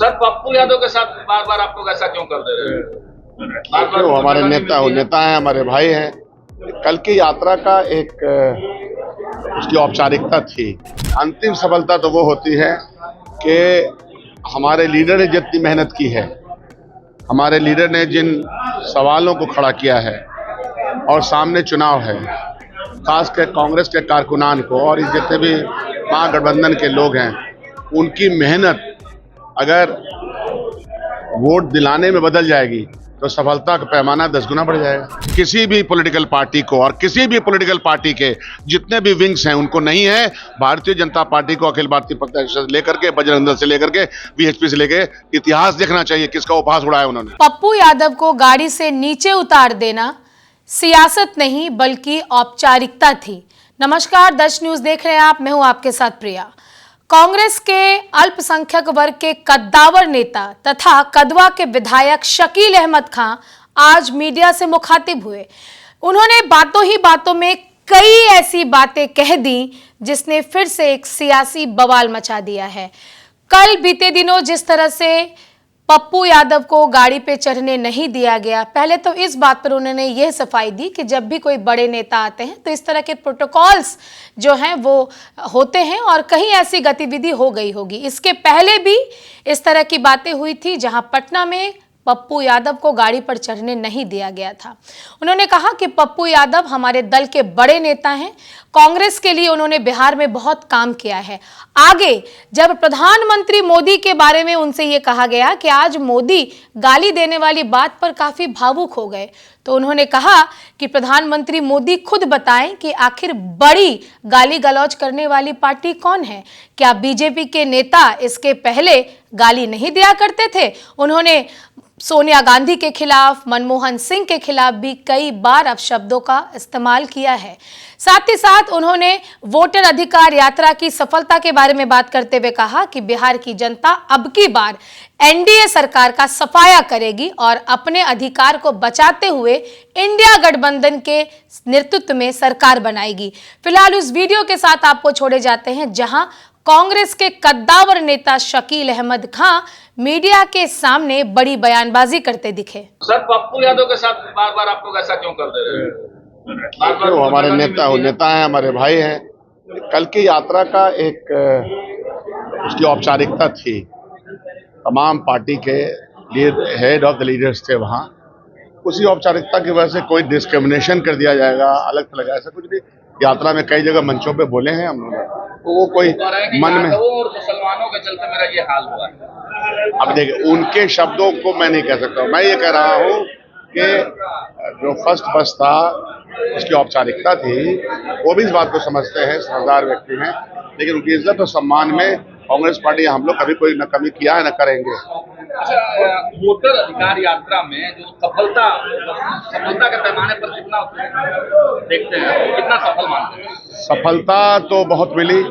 Sir, Pappu Yadav के साथ बार बार आप लोग ऐसा क्यों कर दे रहे हैं? वो हमारे नेता हैं, हमारे भाई हैं। कल की यात्रा का एक उसकी औपचारिकता थी। अंतिम सफलता तो वो होती है कि हमारे लीडर ने जितनी मेहनत की है, हमारे लीडर ने जिन सवालों को खड़ा किया है और सामने चुनाव है, खासकर कांग्रेस के कारकुनान को और जितने भी महागठबंधन के लोग हैं, उनकी मेहनत अगर वोट दिलाने में बदल जाएगी तो सफलता का पैमाना 10 गुना बढ़ जाएगा। किसी भी पॉलिटिकल पार्टी को और किसी भी पॉलिटिकल पार्टी के जितने भी विंग्स हैं उनको नहीं है। भारतीय जनता पार्टी को अखिल भारतीय प्रत्याशी से लेकर के बजरंग दल से लेकर के बीएचपी से लेकर इतिहास देखना चाहिए किसका उपहास उड़ाया उन्होंने। पप्पू यादव को गाड़ी से नीचे उतार देना सियासत नहीं बल्कि औपचारिकता थी। नमस्कार, दश न्यूज देख रहे हैं आप, मैं हूं आपके साथ प्रिया। कांग्रेस के अल्पसंख्यक वर्ग के कद्दावर नेता तथा कदवा के विधायक शकील अहमद खां आज मीडिया से मुखातिब हुए। उन्होंने बातों ही बातों में कई ऐसी बातें कह दी जिसने फिर से एक सियासी बवाल मचा दिया है। कल बीते दिनों जिस तरह से पप्पू यादव को गाड़ी पे चढ़ने नहीं दिया गया, पहले तो इस बात पर उन्होंने यह सफाई दी कि जब भी कोई बड़े नेता आते हैं तो इस तरह के प्रोटोकॉल्स जो हैं वो होते हैं और कहीं ऐसी गतिविधि हो गई होगी। इसके पहले भी इस तरह की बातें हुई थी जहां पटना में पप्पू यादव को गाड़ी पर चढ़ने नहीं दिया गया था। उन्होंने कहा कि पप्पू यादव हमारे दल के बड़े नेता हैं, कांग्रेस के लिए उन्होंने बिहार में बहुत काम किया है। आगे जब प्रधानमंत्री मोदी के बारे में उनसे ये कहा गया कि आज मोदी गाली देने वाली बात पर काफी भावुक हो गए, तो उन्होंने कहा कि प्रधानमंत्री मोदी खुद बताएं कि आखिर बड़ी गाली गलौज करने वाली पार्टी कौन है। क्या बीजेपी के नेता इसके पहले गाली नहीं दिया करते थे? उन्होंने सोनिया गांधी के खिलाफ, मनमोहन सिंह के खिलाफ भी कई बार अपशब्दों का इस्तेमाल किया है। साथ ही साथ उन्होंने वोटर अधिकार यात्रा की सफलता के बारे में बात करते हुए कहा कि बिहार की जनता अब की बार एनडीए सरकार का सफाया करेगी और अपने अधिकार को बचाते हुए इंडिया गठबंधन के नेतृत्व में सरकार बनाएगी। फिलहाल उस वीडियो के साथ आपको छोड़े जाते हैं जहां कांग्रेस के कद्दावर नेता शकील अहमद खां मीडिया के सामने बड़ी बयानबाजी करते दिखे। सर, पप्पू यादव के साथ बार बार आप लोग ऐसा क्यों कर दे रहे हैं? वो हमारे नेता हैं, हमारे भाई हैं। कल की यात्रा का एक उसकी औपचारिकता थी। तमाम पार्टी के हेड ऑफ द लीडर्स थे वहाँ। उसी औपचारिकता की वजह से कोई डिस्क्रिमिनेशन कर दिया जाएगा, अलग थलग ऐसा कुछ नहीं। यात्रा में कई जगह मंचों पे बोले हैं हम लोग, तो वो कोई मन में और मुसलमानों के चलते मेरा ये हाल हुआ है। अब देखिए, उनके शब्दों को मैं नहीं कह सकता। मैं ये कह रहा हूँ कि जो फर्स्ट बस था उसकी औपचारिकता थी, वो भी इस बात को समझते हैं, समझदार व्यक्ति हैं, लेकिन उनकी इज्जत और सम्मान में कांग्रेस पार्टी हम लोग कभी कोई न कमी किया है न करेंगे। वोटर अधिकार यात्रा में जो सफलता के पैमाने पर कितना देखते हैं, कितना सफल मानते हैं? सफलता तो बहुत मिली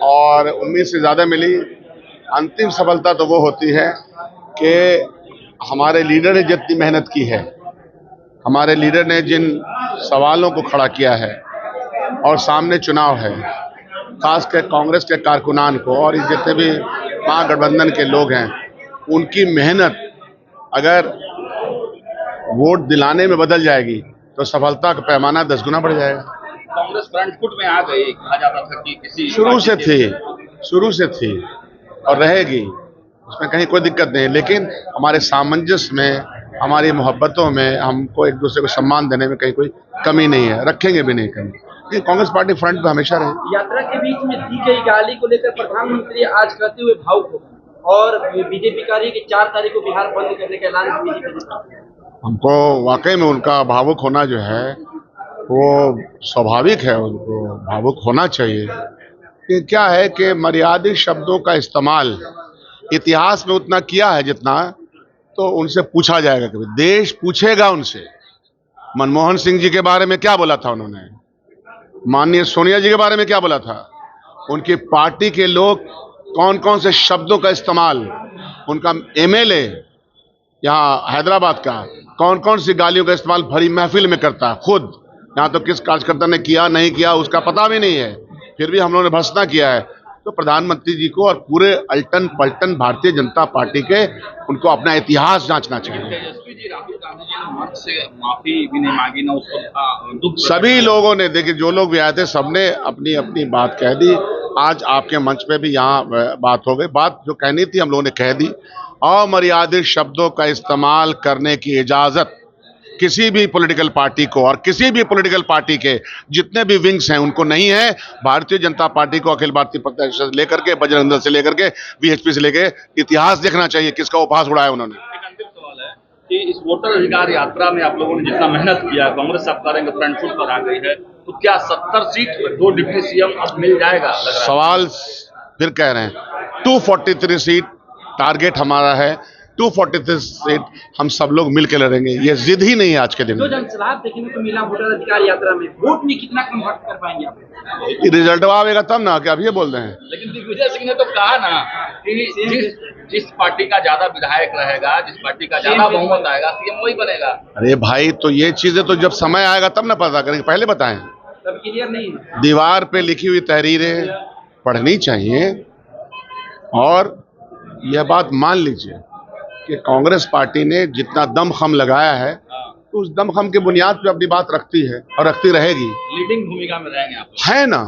और उम्मीद से ज्यादा मिली। अंतिम सफलता तो वो होती है कि हमारे लीडर ने जितनी मेहनत की है, हमारे लीडर ने जिन सवालों को खड़ा किया है और सामने चुनाव है, खासकर कांग्रेस के कारकुनान को और जितने भी महागठबंधन के लोग हैं, उनकी मेहनत अगर वोट दिलाने में बदल जाएगी तो सफलता का पैमाना 10 गुना बढ़ जाएगा। कांग्रेस फ्रंट फुट में आ गई, कहा जाता था कि किसी शुरू से थी और रहेगी, उसमें कहीं कोई दिक्कत नहीं। लेकिन हमारे सामंजस्य में, हमारी मोहब्बतों में, हमको एक दूसरे को सम्मान देने में कहीं कोई कमी नहीं है, रखेंगे भी नहीं कहीं। कांग्रेस पार्टी फ्रंट पे हमेशा रहे। यात्रा के बीच में दी गई गाली को लेकर प्रधानमंत्री आज कहते हुए भावुक हो और बीजेपी कह रही है कि 4 तारीख को बिहार बंद करने का ऐलान बीजेपी ने। हमको वाकई में उनका भावुक होना जो है वो स्वाभाविक है, उनको भावुक होना चाहिए। कि क्या है कि मर्यादित शब्दों का इस्तेमाल इतिहास में उतना किया है जितना, तो उनसे पूछा जाएगा, कभी देश पूछेगा उनसे। मनमोहन सिंह जी के बारे में क्या बोला था उन्होंने, माननीय सोनिया जी के बारे में क्या बोला था, उनकी पार्टी के लोग कौन कौन से शब्दों का इस्तेमाल, उनका एमएलए यहाँ हैदराबाद का कौन कौन सी गालियों का इस्तेमाल भरी महफिल में करता है खुद। यहाँ तो किस कार्यकर्ता ने किया नहीं किया उसका पता भी नहीं है, फिर भी हम लोगों ने भर्त्सना किया है। तो प्रधानमंत्री जी को और पूरे अल्टन पलटन भारतीय जनता पार्टी के उनको अपना इतिहास जांचना चाहिए। तेजस्वी जी, राहुल गांधी जी ने मंच से माफी भी नहीं मांगी, ना उसको दुख। सभी लोगों ने, देखिए जो लोग भी आए थे सबने अपनी अपनी बात कह दी। आज आपके मंच पे भी यहाँ बात हो गई, बात जो कहनी थी हम लोगों ने कह दी। अमर्यादित शब्दों का इस्तेमाल करने की इजाजत किसी भी पॉलिटिकल पार्टी को और किसी भी पॉलिटिकल पार्टी के जितने भी विंग्स हैं उनको नहीं है। भारतीय जनता पार्टी को अखिल भारतीय प्रत्याशी से लेकर के, बजरंग दल से लेकर के, वीएचपी से लेकर इतिहास देखना चाहिए किसका उपहास उड़ाया उन्होंने। एक अंतिम सवाल है कि इस वोटर अधिकार यात्रा में आप लोगों ने जितना मेहनत किया, कांग्रेस आप करेंगे फ्रंट फुट पर आ गई है, तो क्या 70 सीट 2 डिप्टी सीएम अब मिल जाएगा? लग रहा है। सवाल फिर कह रहे हैं 243 सीट टारगेट हमारा है। 243 सीट हम सब लोग मिलकर लड़ेंगे, ये जिद ही नहीं है आज के दिन जो में। जनसलाह देखेंगे तो मिला वोटर अधिकार यात्रा में वोट में कितना कन्वर्ट कर पाएंगे आप? रिजल्ट आएगा तब ना, क्या अभी ये बोल रहे हैं। लेकिन दिग्विजय सिंह ने तो कहा ना कि जिस पार्टी का ज्यादा विधायक रहेगा, जिस पार्टी का ज्यादा बहुमत आएगा, सीएम वही बनेगा। अरे भाई, तो ये चीजें तो जब समय आएगा तब ना पता करेंगे, पहले बताएं। तब क्लियर नहीं है। दीवार पे लिखी हुई तहरीरें पढ़नी चाहिए और यह बात मान लीजिए कि कांग्रेस पार्टी ने जितना दमखम लगाया है तो उस दमखम के बुनियाद पे अपनी बात रखती है और रखती रहेगी। लीडिंग भूमिका में रहेंगे आप। है ना।